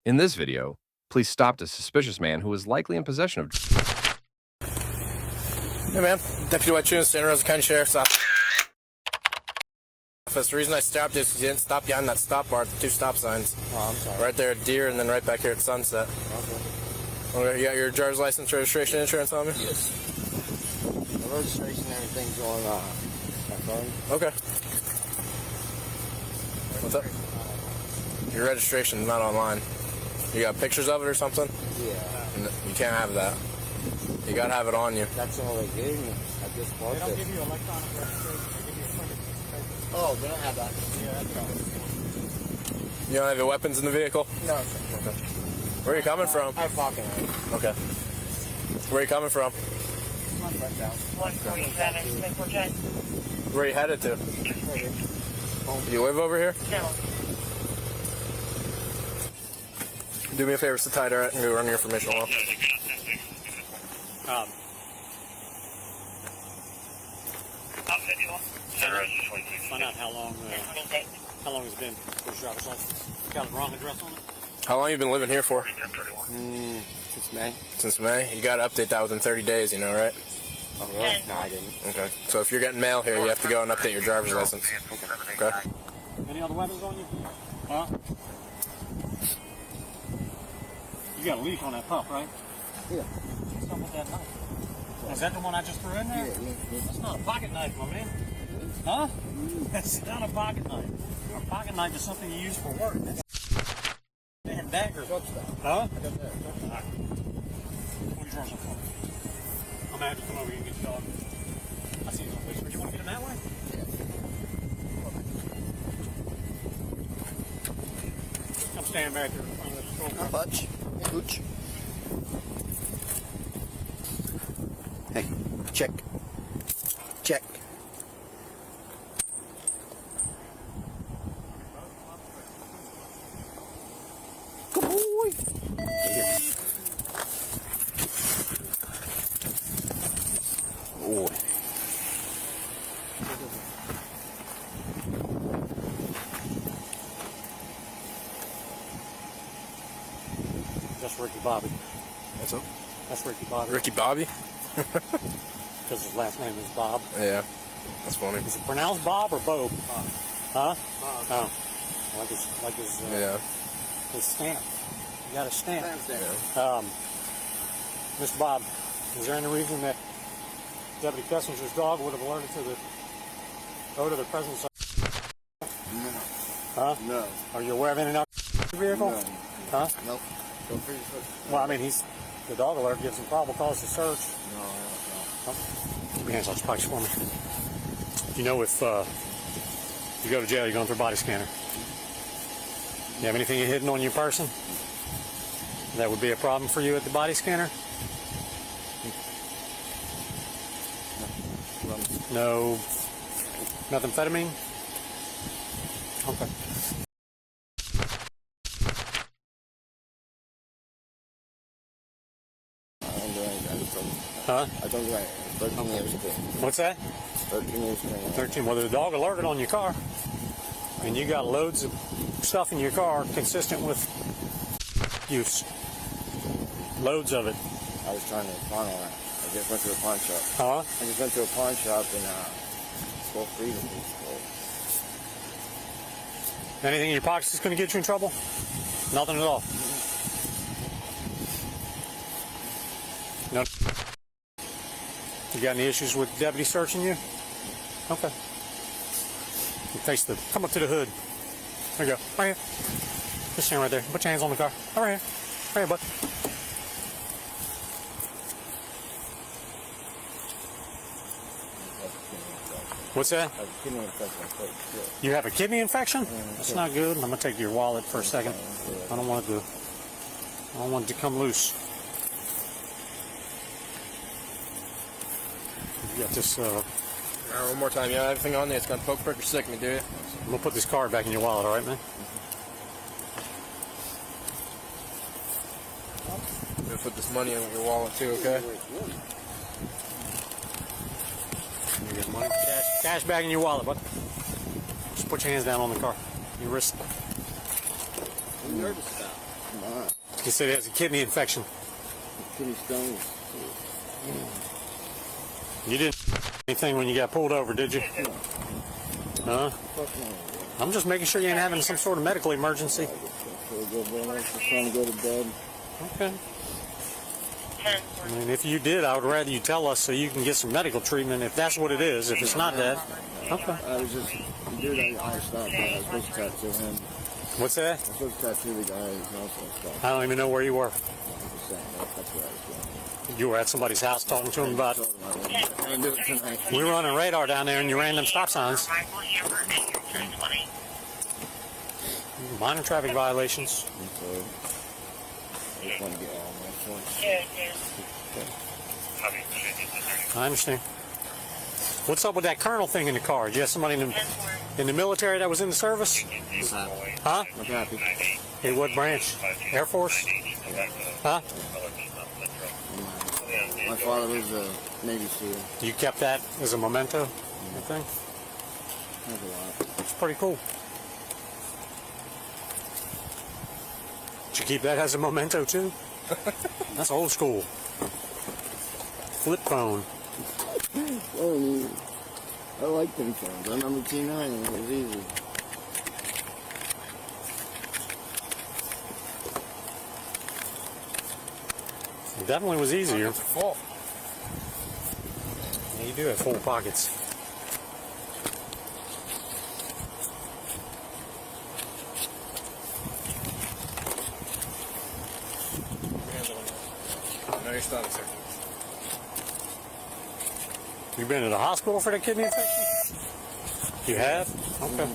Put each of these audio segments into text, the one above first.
In this video, police stopped a suspicious man who was likely in possession of... Hey man, Deputy White Tune, Santa Rosa County Sheriff's Office. The reason I stopped is because you didn't stop behind that stop bar at the two stop signs. Oh, I'm sorry. Right there at Deer and then right back here at Sunset. Okay. You got your driver's license, registration, insurance on me? Yes. The registration and everything's on my phone. Okay. What's up? Your registration's not online. You got pictures of it or something? Yeah. You can't have that. You gotta have it on you. That's all they gave me. I just bought it. They don't give you electronic registration. They give you a printed piece of paper. Oh, they don't have that. Yeah, that's right. You don't have your weapons in the vehicle? No. Okay. Where are you coming from? I'm walking. Okay. Where are you coming from? 147, Smith Jet. Where are you headed to? You live over here? No. Do me a favor, sit tight, alright? I'm gonna run your information off. Find out how long it's been for your driver's license. Got the wrong address on it? How long you been living here for? Since May. Since May? You gotta update that within 30 days, you know, right? Oh, really? No, I didn't. Okay. So if you're getting mail here, you have to go and update your driver's license. Okay? Any other weapons on you? Huh? You got a leash on that pup, right? Yeah. What's up with that knife? Is that the one I just threw in there? Yeah. That's not a pocket knife, my man. Huh? That's not a pocket knife. A pocket knife is something you use for work. They have daggers. Huh? I got that. What are you drawing for? I'm gonna have to come over here and get your dog. I see you on police. Would you want to get him that way? Come stand back there in front of the store. Hutch. Hooch. Hey, check. Check. Good boy. Oh. That's Ricky Bobby. What's up? That's Ricky Bobby. Ricky Bobby? Because his last name is Bob. Yeah. That's funny. Is it pronounced Bob or Bob? Huh? Bob. Oh. His stamp. You got a stamp. Yeah. Mr. Bob, is there any reason that Deputy Kessinger's dog would have alerted to the odor of the presence of... No. Huh? No. Are you aware of any narcotics in the vehicle? No. Huh? Nope. Well, I mean, the dog alert gives him probable cause to search. No, Huh? Keep your hands off your pockets for me. You know, if you go to jail, you're going through a body scanner. You have anything hidden on your person that would be a problem for you at the body scanner? No methamphetamine? Okay. I don't do anything. Huh? I don't do anything. 13 years ago. What's that? 13 years ago. 13. Well, the dog alerted on your car, and you got loads of stuff in your car consistent with use. Loads of it. I was trying to pawn on it. I just went to a pawn shop. Huh? I just went to a pawn shop and spoke freedom. Anything in your pockets that's going to get you in trouble? Nothing at all. No. You got any issues with deputy searching you? Okay. You face the. Come up to the hood. There you go. Right here. Just stand right there. Put your hands on the car. Right here. Right here, bud. What's that? You have a kidney infection? That's not good. I'm gonna take your wallet for a second. I don't want it to come loose. You got this. One more time. You have everything on there. It's gonna poke, prick, or sick me, do you? I'm gonna put this card back in your wallet, all right, man? I'm gonna put this money in your wallet too, okay? You get money. Cash bag in your wallet, bud. Just put your hands down on the car. Your wrist. I'm nervous about. He said he has a kidney infection. Kidney stones. You didn't do anything when you got pulled over, did you? No. Huh? Fuck no. I'm just making sure you ain't having some sort of medical emergency. Just trying to go to bed. Okay. I mean, if you did, I would rather you tell us so you can get some medical treatment if that's what it is. If it's not that, okay. I was just, the dude I stopped at, I was supposed to tattoo him. What's that? I was supposed to tattoo the guy who's also stopped. I don't even know where you were. I'm just saying, that's where I was going. You were at somebody's house talking to him about. I didn't do it tonight. We were running radar down there and you ran them stop signs. Minor traffic violations. So, I just want to get all my points. I understand. What's up with that colonel thing in the car? Did you have somebody in the military that was in the service? Huh? I'm happy. Hey, what branch? Air Force? Huh? My father was a Navy SEAL. You kept that as a memento? I think. That's a lot. It's pretty cool. Did you keep that as a memento too? That's old school. Flip phone. Oh, I like them phones. I remember T9 and it was easy. It definitely was easier. Full. Yeah, you do have full pockets. No, you're stopped, sir. You been to the hospital for the kidney infection? You have? Okay.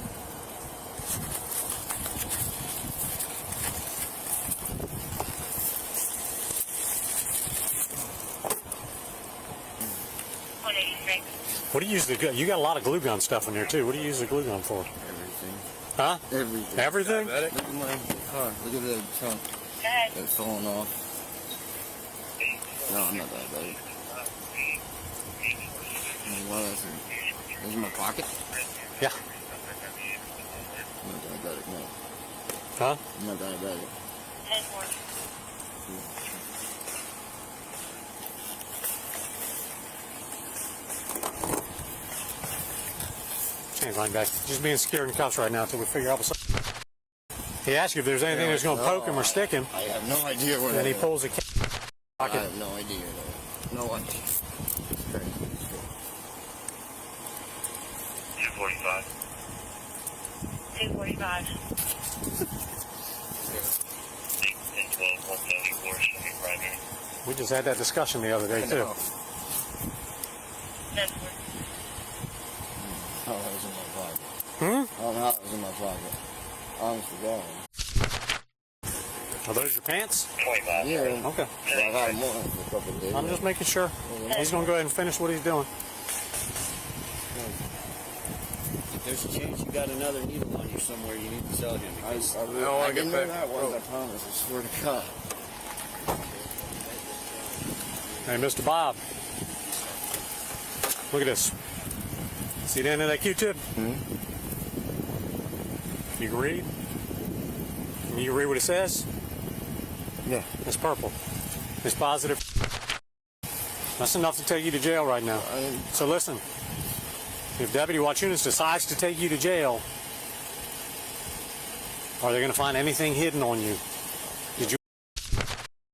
What do you use the gun? You got a lot of glue gun stuff in there too. What do you use the glue gun for? Everything. Huh? Everything. Everything? Look at my car. Look at the trunk. It's falling off. No, I'm not diabetic. What is it? Is it in my pocket? Yeah. I'm not diabetic, no. Huh? I'm not diabetic. Change line back. Just being scared in cuffs right now until we figure out what's up. He asked you if there's anything that's going to poke him or stick him. I have no idea where Then he that is. pulls a I pocket. have no idea. No idea. 245. 245. 10, 12, 174, should be primary. We just had that discussion the other day too. That's Oh, it was in my pocket. Hmm? I don't know how it was in my pocket. Honest to God. Are those your pants? 25. Yeah. Okay. Well, I've had them on for a couple of days. I'm just making sure. He's going to go ahead and finish what he's doing. If there's a chance you got another needle on you somewhere, you need to tell him. I Because don't wanna didn't get know back. that once, I promise. I swear to God. Hey, Mr. Bob. Look at this. See the end of that Q-tip? Hmm? You can read? Can you read what it says? Yeah. It's purple. It's positive. That's enough to take you to jail right now. So listen, if Deputy Wachunas decides to take you to jail, are they going to find anything hidden on you? Did you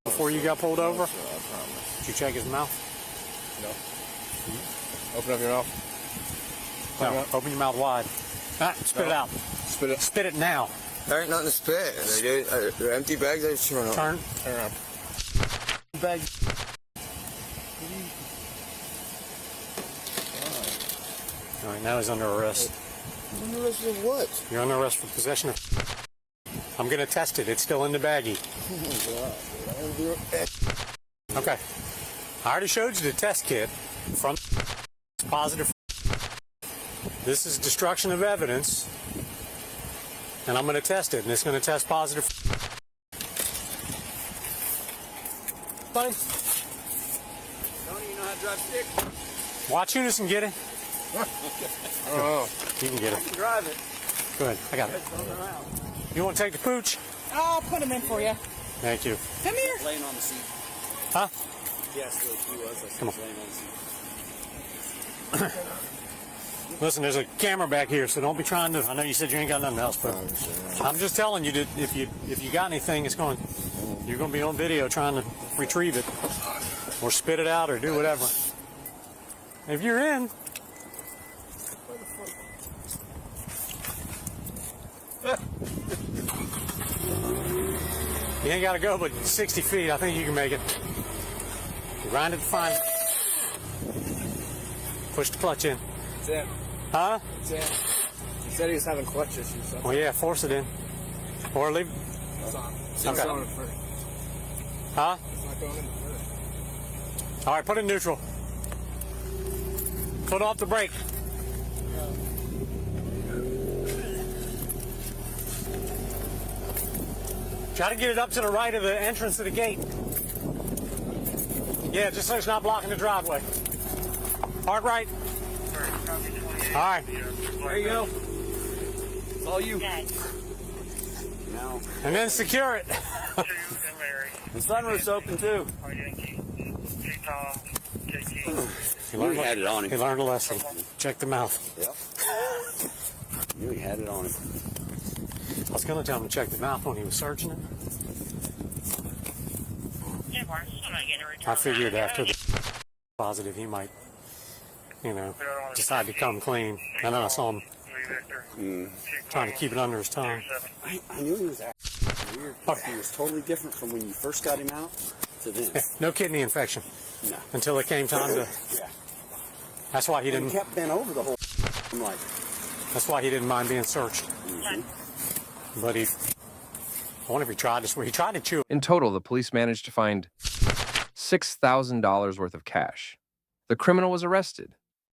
before you got pulled over? I promise. Did you check his mouth? No. Open up your mouth. No. Open your mouth wide. Ah, spit it out. Spit it. Spit it now. There ain't nothing to spit. They're empty bags. I just turn up. Turn. Turn around. Bag. All right, now he's under arrest. Under arrest of what? You're under arrest for possession of. I'm going to test it. It's still in the baggie. Oh, God. Okay. I already showed you the test kit. From positive. This is destruction of evidence. And I'm going to test it, and it's going to test positive. Buddy, don't even know how to drive stick. watch Eunice and get it. Oh. You can get it. Drive it. Go ahead. I got it. You want to take the pooch? I'll put them in for you. Thank you. Come here. Laying on the seat. Huh? Yes, he was. Come on. Laying on the seat. Listen, there's a camera back here, so don't be trying to. I know you said you ain't got nothing else, but I'm just telling you that if you got anything, you're going to be on video trying to retrieve it, or spit it out, or do whatever. If you're in. You ain't got to go but 60 feet. I think you can make it. Grind it to find it. Push the clutch in. It's in. Huh? It's in. He said he was having clutch issues. So. Well, yeah, force it in. Or leave. It's on. It's Okay. going in first. Huh? It's not going in first. All right, put it in neutral. Put off the brake. Try to get it up to the right of the entrance to the gate. Yeah, just so it's not blocking the driveway. Park right. All right. There you go. It's all you. Now, And then secure it. the sunroof's open too. He Knew he had it on He him. learned a lesson. Check the mouth. Yep. Knew he had it on him. I was going to tell him to check the mouth when he was searching it. I figured after the positive he might, decide to come clean. And then I saw him trying to keep it under his tongue. I knew he was acting weird. Okay. He was totally different from when you first got him out to then. No kidney infection No. until it came time to. Yeah. That's why he He didn't. kept bent over the whole. I'm like, That's why he didn't mind being searched. But I wonder if he tried to. He tried to chew it. In total, the police managed to find $6,000 worth of cash. The criminal was arrested,